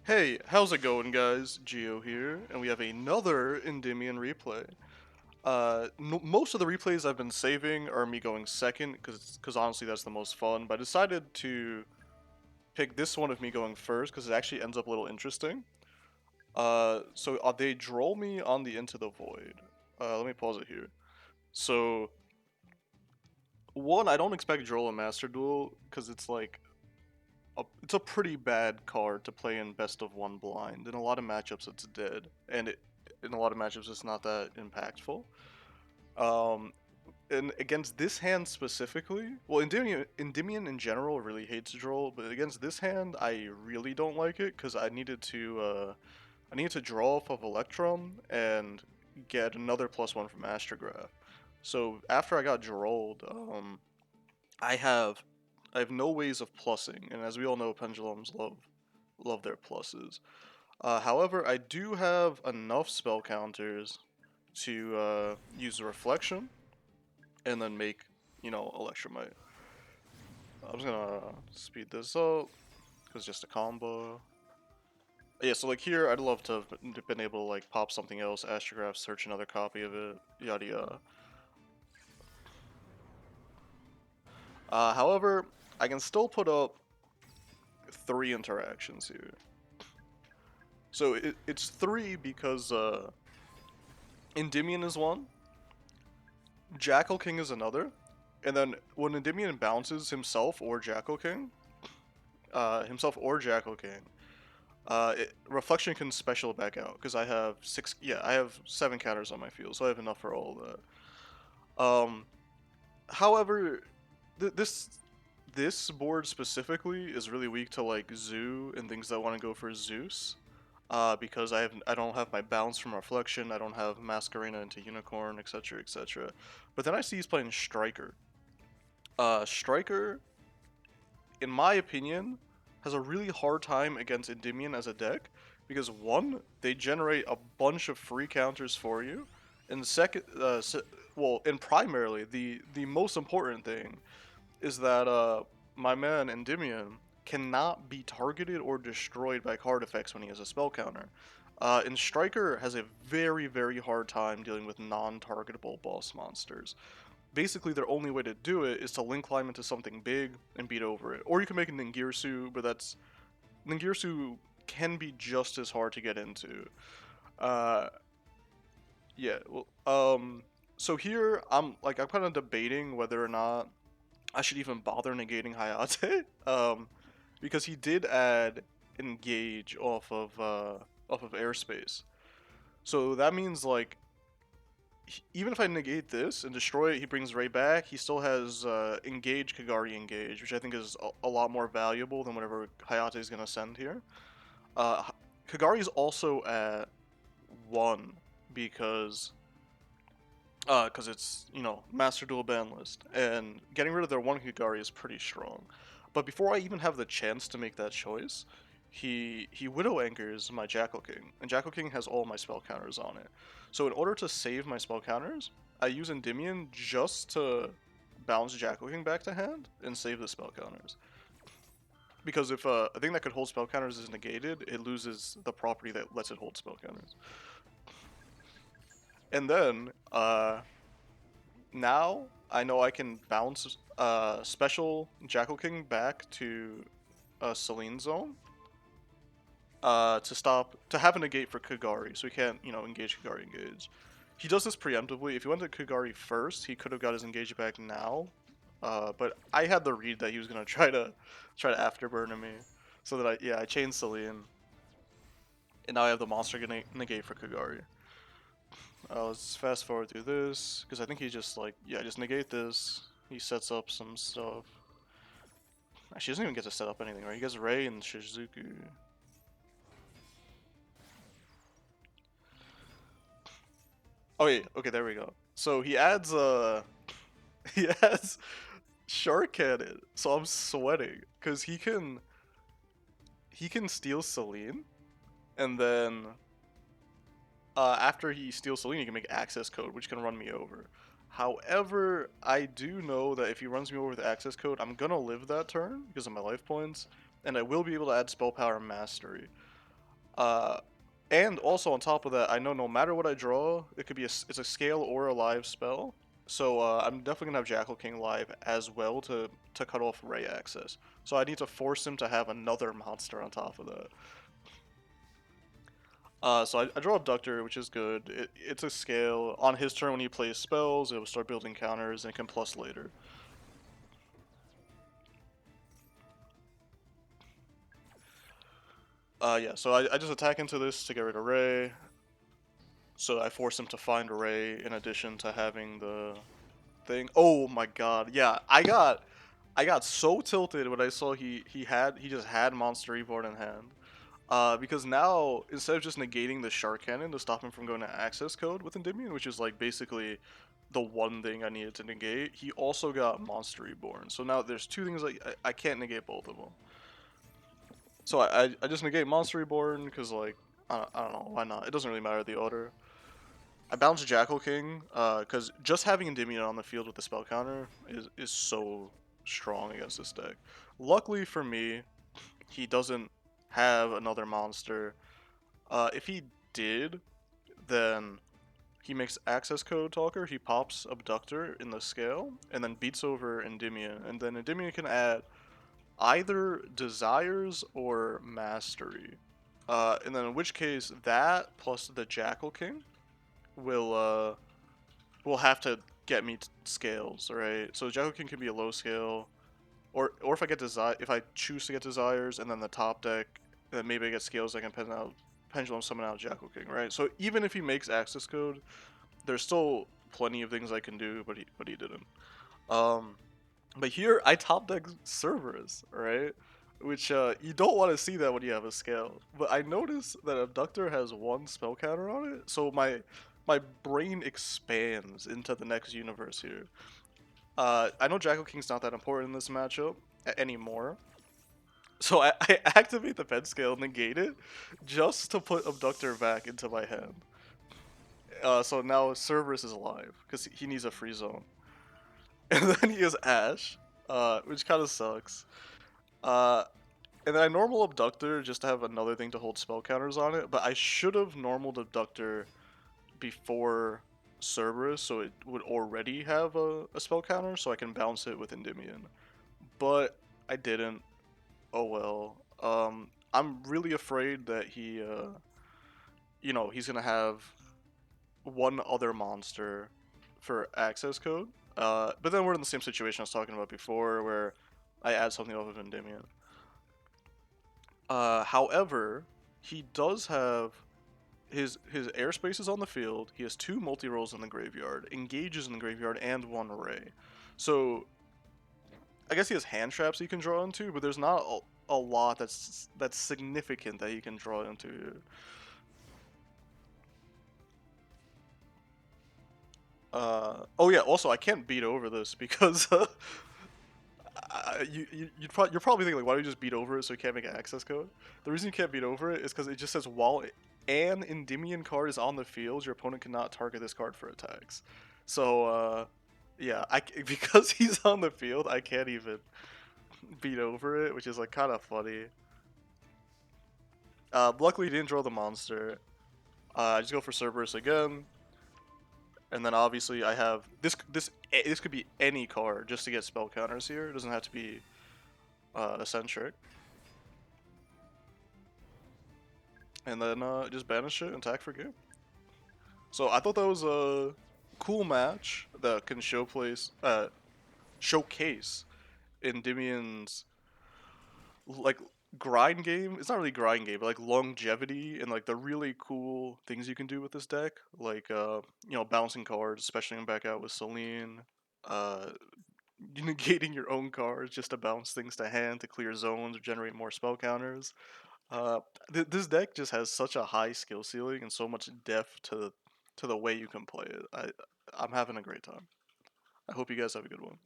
Hey, how's it going, guys? Geo here, and we have another Endymion replay. Most of the replays I've been saving are me going second, because honestly that's the most fun, but I decided to pick this one of me going first, because it actually ends up a little interesting. So they droll me on the Into the Void. Let me pause it here. So, one, I don't expect droll in Master Duel, because it's like, it's a pretty bad card to play in best of one blind. In a lot of matchups, it's dead, and in a lot of matchups, it's not that impactful. Um, and against this hand specifically, well, Endymion in general really hates draw, but against this hand, I really don't like it because I needed to draw off of Electrum and get another +1 from Astrograph. So after I got drolled, I have I have no ways of plussing, and as we all know, pendulums love their pluses. However, I do have enough spell counters to use the reflection and then make, Electromite. I'm just gonna speed this up because just a combo. Yeah, so like here, I'd love to have been able to like pop something else, Astrograph, search another copy of it, yada yada. However, I can still put up 3 interactions here. So it's 3 because Endymion is one, Jackal King is another, and then when Endymion bounces himself or Jackal King, Reflection can special back out because I have I have 7 counters on my field, so I have enough for all of that. However, this board specifically is really weak to like Zoo and things that want to go for Zeus. Because I don't have my bounce from Reflection, I don't have Masquerena into Unicorn, etc., etc. But then I see he's playing Striker. Striker, in my opinion, has a really hard time against Endymion as a deck because one, they generate a bunch of free counters for you, and second, and primarily the most important thing is that my man Endymion cannot be targeted or destroyed by card effects when he has a spell counter. And Striker has a very hard time dealing with non-targetable boss monsters. Basically, their only way to do it is to link climb into something big and beat over it. Or you can make a Ningirsu, but Ningirsu can be just as hard to get into. Uh, yeah, well, so here I'm kind of debating whether or not I should even bother negating Hayate, because he did add engage off of airspace. So that means like even if I negate this and destroy it, he brings Ray back. He still has engage Kagari engage, which I think is a lot more valuable than whatever Hayate is gonna send here. Uh, Kagari is also at 1 because it's Master Duel ban list, and getting rid of their 1 Kagari is pretty strong. But before I even have the chance to make that choice, he Widow Anchors my Jackal King, and Jackal King has all my spell counters on it. So in order to save my spell counters, I use Endymion just to bounce Jackal King back to hand and save the spell counters. Because if a thing that could hold spell counters is negated, it loses the property that lets it hold spell counters. And then, now I know I can bounce special Jackal King back to Celine Zone to have a negate for Kagari, so he can't engage Kagari engage. He does this preemptively. If he went to Kagari first, he could have got his engage back now. But I had the read that he was gonna try to afterburn me, so that I chained Celine, and now I have the monster negate for Kagari. Let's fast forward through this, because I think he just just negate this. He sets up some stuff. Actually, he doesn't even get to set up anything, right? He gets Rei and Shizuku. Oh yeah, okay, there we go. So he adds he adds Shark Cannon. So I'm sweating because he can steal Celine, and then after he steals Celine, he can make access code, which can run me over. However, I do know that if he runs me over with access code, I'm gonna live that turn because of my life points, and I will be able to add spell power and mastery. Uh, and also on top of that, I know no matter what I draw, it could be it's a scale or a live spell. So I'm definitely gonna have Jackal King live as well to cut off Ray access. So I need to force him to have another monster on top of that. So I draw Abductor, which is good. It's a scale. On his turn, when he plays spells, it will start building counters and can plus later. Yeah, so I just attack into this to get rid of Ray. So I force him to find Ray in addition to having the thing. Oh my god, yeah, I got so tilted when I saw he just had Monster Reborn in hand. Because now instead of just negating the Shark Cannon to stop him from going to access code with Endymion, which is like basically the one thing I needed to negate, he also got Monster Reborn. So now there's two things like I can't negate both of them. So I just negate Monster Reborn because like I don't know why not. It doesn't really matter the order. I bounce Jackal King because just having Endymion on the field with the spell counter is so strong against this deck. Luckily for me, he doesn't have another monster. If he did, then he makes access code talker. He pops Abductor in the scale and then beats over Endymion, and then Endymion can add either Desires or Mastery. And then in which case that plus the Jackal King will have to get me scales, right? So Jackal King can be a low scale, or if I get if I choose to get Desires and then the top deck, then maybe I get scales I can pendulum summon out Jackal King, right? So even if he makes access code, there's still plenty of things I can do, but he didn't. Um, but here I top deck Cerberus, right? Which you don't want to see that when you have a scale. But I notice that Abductor has one spell counter on it, so my brain expands into the next universe here. I know Jackal King's not that important in this matchup anymore, so I activate the pen scale, negate it, just to put Abductor back into my hand. So now Cerberus is alive because he needs a free zone, and then he has Ash, which kind of sucks. Uh, and then I normal Abductor just to have another thing to hold spell counters on it, but I should have normaled Abductor before Cerberus, so it would already have a spell counter, so I can bounce it with Endymion. But I didn't. Oh well. I'm really afraid that he's gonna have one other monster for access code. But then we're in the same situation I was talking about before, where I add something off of Endymion. However, he does have his airspace is on the field. He has two multi rolls in the graveyard, engages in the graveyard, and one array. So I guess he has hand traps he can draw into, but there's not a lot that's significant that he can draw into. Oh yeah. Also, I can't beat over this because you're probably thinking like, why don't you just beat over it so you can't make an access code? The reason you can't beat over it is because it just says while an Endymion card is on the field, your opponent cannot target this card for attacks. So yeah, because he's on the field, I can't even beat over it, which is like kind of funny. Luckily, he didn't draw the monster. I just go for Cerberus again, and then obviously I have this could be any card just to get spell counters here. It doesn't have to be eccentric. And then just banish it and attack for game. So I thought that was a cool match that can showcase Endymion's like grind game. It's not really grind game, but like longevity and like the really cool things you can do with this deck, like bouncing cards, especially in back out with Celine. Uh, Negating your own cards just to bounce things to hand to clear zones or generate more spell counters. Uh, this deck just has such a high skill ceiling and so much depth to the way you can play it. I'm having a great time. I hope you guys have a good one.